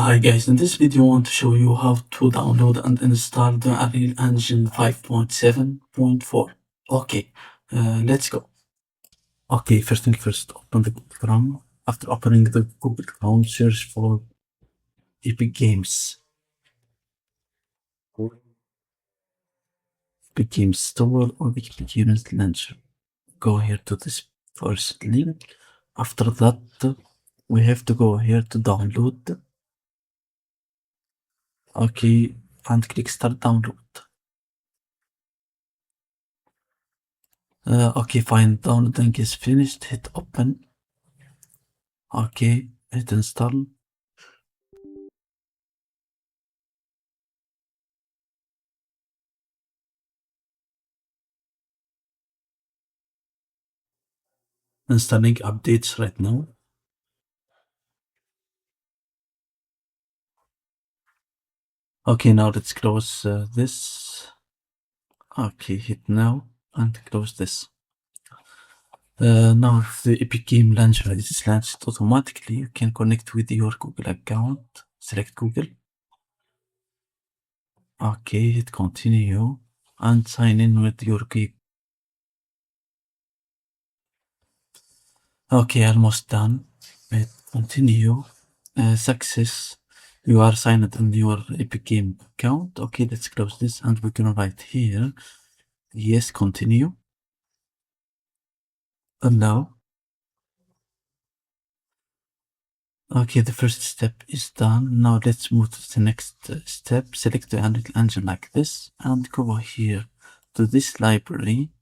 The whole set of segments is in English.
Hi guys, in this video I want to show you how to download and install the Unreal Engine 5.7.4. Okay, let's go. Okay, first thing first, open the Google Chrome. After opening the Google Chrome, search for Epic Games. Epic Games Store or the Epic Games Launcher. Go here to this first link. After that, we have to go here to download. Okay, and click start download. Okay, fine. Downloading is finished. Hit open. Okay, hit install. Installing updates right now. Okay, now let's close this. Okay, hit now and close this. Now if the Epic Game Launcher is launched automatically, you can connect with your Google account. Select Google. Okay, hit continue and sign in with your key. Okay, almost done. Hit continue. Success. You are signed in your Epic Game account. Okay, let's close this and we're gonna write here. Yes, continue. And now. Okay, the first step is done. Now let's move to the next step. Select the Unreal Engine like this and go here to this library,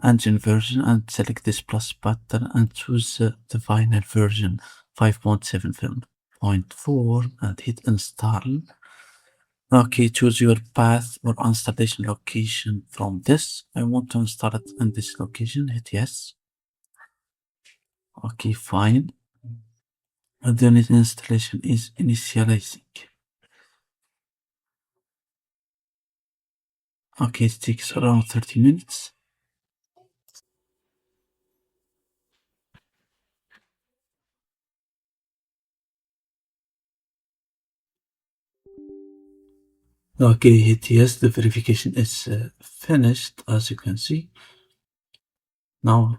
engine version, and select this plus button and choose the final version 5.7.4 and hit install. Okay, choose your path or installation location from this. I want to install it in this location. Hit yes. Okay, fine. And then its installation is initializing. Okay, it takes around 30 minutes. Okay, hit yes. The verification is finished, as you can see. Now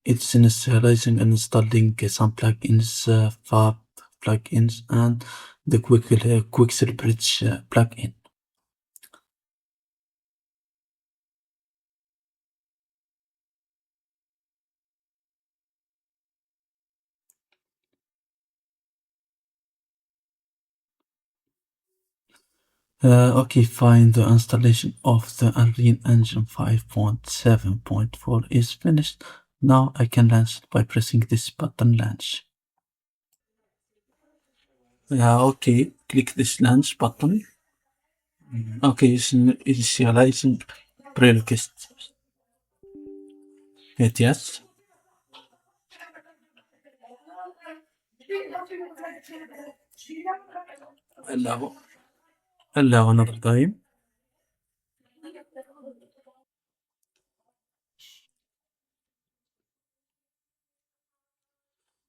it's initializing and installing some plugins, Fab plugins, and the Quixel Bridge plugin. Okay, fine. The installation of the Unreal Engine 5.7.4 is finished. Now I can launch it by pressing this button, launch. Yeah, okay. Click this launch button. Okay, it's initializing prerequisite. Hit yes. Allow. Allow another time.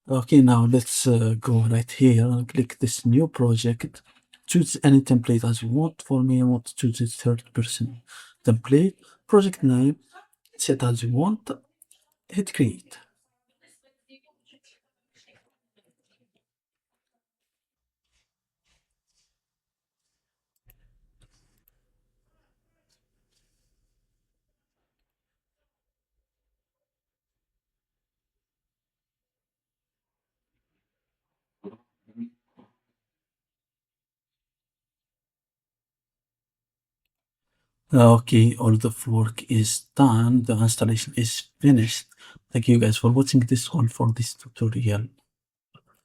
Okay, now let's go right here and click this new project. Choose any template as you want. For me, I want to choose this third person template. Project name, set as you want. Hit create. Okay, all the work is done. The installation is finished. Thank you guys for watching this one for this tutorial.